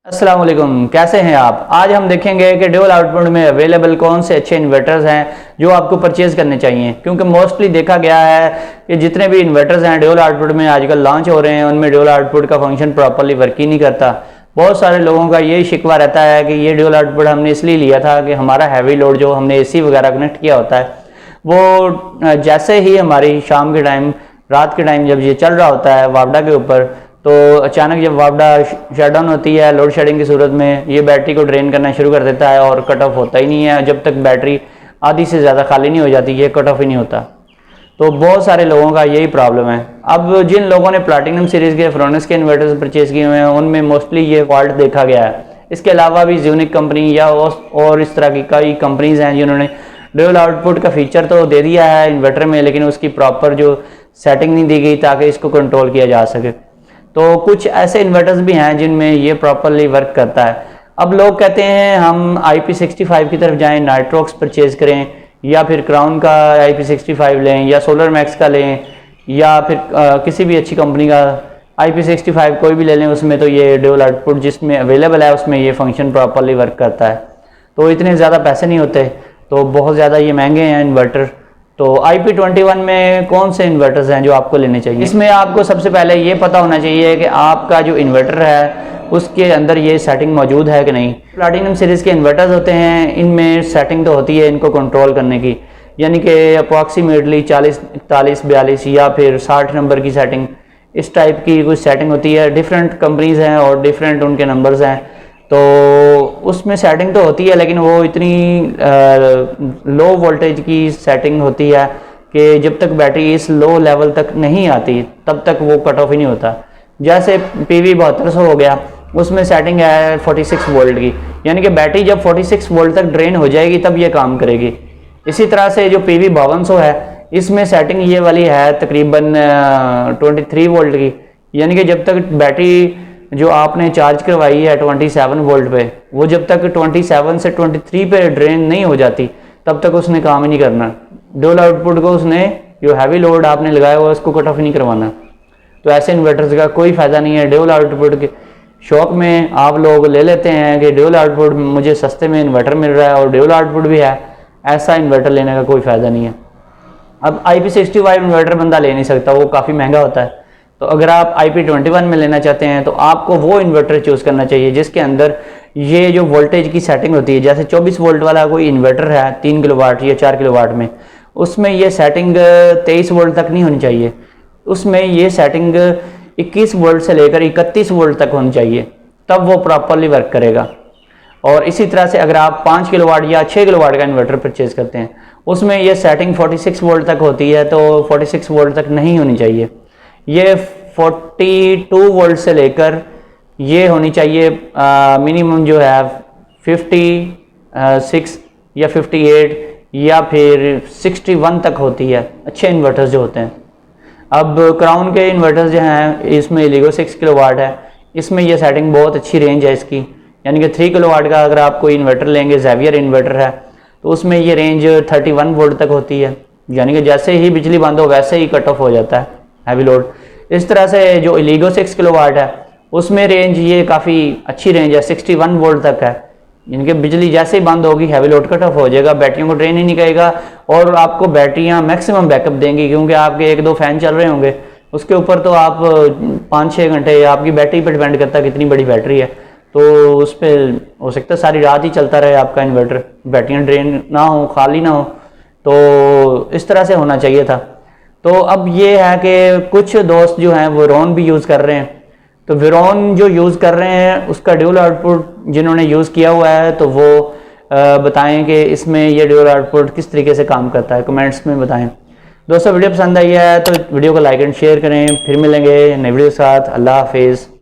अस्सलाम वालेकुम, कैसे हैं आप। आज हम देखेंगे कि ड्यूल आउटपुट में अवेलेबल कौन से अच्छे इन्वर्टर्स हैं जो आपको परचेज करने चाहिए, क्योंकि मोस्टली देखा गया है कि जितने भी इन्वर्टर्स हैं ड्यूल आउटपुट में आजकल लॉन्च हो रहे हैं उनमें ड्यूल आउटपुट का फंक्शन प्रॉपर्ली वर्क ही नहीं करता। बहुत सारे लोगों का यही शिकवा रहता है कि ये ड्यूल आउटपुट हमने इसलिए लिया था कि हमारा हैवी लोड जो हमने AC वगैरह कनेक्ट किया होता है वो जैसे ही हमारी शाम के टाइम रात के टाइम जब ये चल रहा होता है वापडा के ऊपर, तो अचानक जब वापडा शट डाउन होती है लोड शेडिंग की सूरत में ये बैटरी को ड्रेन करना शुरू कर देता है और कट ऑफ होता ही नहीं है। जब तक बैटरी आधी से ज़्यादा खाली नहीं हो जाती ये कट ऑफ ही नहीं होता। तो बहुत सारे लोगों का यही प्रॉब्लम है। अब जिन लोगों ने प्लैटिनम सीरीज़ के फ्रोनिक्स के इन्वर्टर्स परचेज किए हुए हैं उनमें मोस्टली ये फॉल्ट देखा गया है। इसके अलावा भी ज़्यूनिक कंपनी या और इस तरह की कई कंपनीज़ हैं जिन्होंने ड्यूल आउटपुट का फीचर तो दे दिया है इन्वर्टर में, लेकिन उसकी प्रॉपर जो सेटिंग नहीं दी गई ताकि इसको कंट्रोल किया जा सके। तो कुछ ऐसे इन्वर्टर्स भी हैं जिनमें ये प्रॉपरली वर्क करता है। अब लोग कहते हैं हम IP65 की तरफ जाएं, नाइट्रोक्स परचेज करें या फिर क्राउन का IP65 लें या सोलर मैक्स का लें या फिर किसी भी अच्छी कंपनी का IP65 कोई भी ले लें, उसमें तो ये ड्यूल आउटपुट जिसमें अवेलेबल है उसमें ये फंक्शन प्रॉपरली वर्क करता है। तो इतने ज़्यादा पैसे नहीं होते, तो बहुत ज़्यादा ये महंगे हैं इन्वर्टर। तो IP21 में कौन से इन्वर्टर्स हैं जो आपको लेने चाहिए। इसमें आपको सबसे पहले ये पता होना चाहिए कि आपका जो इन्वर्टर है उसके अंदर ये सेटिंग मौजूद है कि नहीं। प्लैटिनम सीरीज़ के इन्वर्टर्स होते हैं, इनमें सेटिंग तो होती है इनको कंट्रोल करने की, यानी कि अप्रॉक्सीमेटली 40, 41, 42 या फिर 60 नंबर की सेटिंग, इस टाइप की कुछ सेटिंग होती है। डिफरेंट कंपनीज़ हैं और डिफरेंट उनके नंबर्स हैं, तो उसमें सेटिंग तो होती है लेकिन वो इतनी लो वोल्टेज की सेटिंग होती है कि जब तक बैटरी इस लो लेवल तक नहीं आती तब तक वो कट ऑफ ही नहीं होता। जैसे PV 7200 हो गया, उसमें सेटिंग है 46 वोल्ट की, यानी कि बैटरी जब 46 वोल्ट तक ड्रेन हो जाएगी तब ये काम करेगी। इसी तरह से जो PV 5200 है इसमें सेटिंग ये वाली है तकरीबन 23 वोल्ट की, यानी कि जब तक बैटरी जो आपने चार्ज करवाई है 27 वोल्ट पे, वो जब तक 27 से 23 पे ड्रेन नहीं हो जाती तब तक उसने काम ही नहीं करना। ड्यूल आउटपुट को उसने जो हैवी लोड आपने लगाया हुआ उसको कट ऑफ नहीं करवाना। तो ऐसे इन्वर्टर्स का कोई फ़ायदा नहीं है। ड्यूल आउटपुट के शौक में आप लोग ले लेते हैं कि ड्यूल आउटपुट मुझे सस्ते में इन्वर्टर मिल रहा है और ड्यूल आउटपुट भी है, ऐसा इन्वर्टर लेने का कोई फ़ायदा नहीं है। अब IP65 इन्वर्टर बंदा ले नहीं सकता, वो काफ़ी महंगा होता है। तो अगर आप IP21 में लेना चाहते हैं तो आपको वो इन्वर्टर चूज़ करना चाहिए जिसके अंदर ये जो वोल्टेज की सेटिंग होती है, जैसे 24 वोल्ट वाला कोई इन्वर्टर है 3 किलोवाट या 4 किलोवाट में, उसमें ये सेटिंग 23 वोल्ट तक नहीं होनी चाहिए। उसमें ये सेटिंग 21 वोल्ट से लेकर 31 वोल्ट तक होनी चाहिए, तब वो प्रॉपरली वर्क करेगा। और इसी तरह से अगर आप 5 किलोवाट या 6 किलोवाट का इन्वर्टर परचेज करते हैं उसमें ये सेटिंग 46 वोल्ट तक होती है, तो 46 वोल्ट तक नहीं होनी चाहिए। ये 42 वोल्ट से लेकर ये होनी चाहिए मिनिमम जो है 56 या 58 या फिर 61 तक होती है अच्छे इन्वर्टर्स जो होते हैं। अब क्राउन के इन्वर्टर्स जो हैं इसमें एलिगो 6 किलोवाट है, इसमें ये सेटिंग बहुत अच्छी रेंज है इसकी, यानी कि 3 किलोवाट का अगर आप कोई इन्वर्टर लेंगे, ज़ेवियर इन्वर्टर है, तो उसमें ये रेंज 31 वोल्ट तक होती है, यानी कि जैसे ही बिजली बंद हो वैसे ही कट ऑफ हो जाता है हैवी लोड। इस तरह से जो एलिगो 6 किलोवाट है उसमें रेंज ये काफ़ी अच्छी रेंज है, 61 वोल्ट तक है, यानी कि बिजली जैसे ही बंद होगी हैवी लोड कट ऑफ हो जाएगा, बैटरियों को ड्रेन ही नहीं करेगा और आपको बैटरियां मैक्सिमम बैकअप देंगी, क्योंकि आपके 1-2 फैन चल रहे होंगे उसके ऊपर तो आप 5-6 घंटे आपकी बैटरी पर डिपेंड करता है कितनी बड़ी बैटरी है, तो उस पर हो सकता है सारी रात ही चलता रहे आपका इन्वर्टर, बैटरियाँ ड्रेन ना हो, खाली ना हो। तो इस तरह से होना चाहिए था। तो अब ये है कि कुछ दोस्त जो हैं वो वेरोन भी यूज़ कर रहे हैं, तो वेरोन जो यूज़ कर रहे हैं उसका ड्यूल आउटपुट जिन्होंने यूज़ किया हुआ है तो वो बताएं कि इसमें ये ड्यूल आउटपुट किस तरीके से काम करता है, कमेंट्स में बताएं। दोस्तों वीडियो पसंद आई है तो वीडियो को लाइक एंड शेयर करें। फिर मिलेंगे नई वीडियो के साथ। अल्लाह हाफिज़।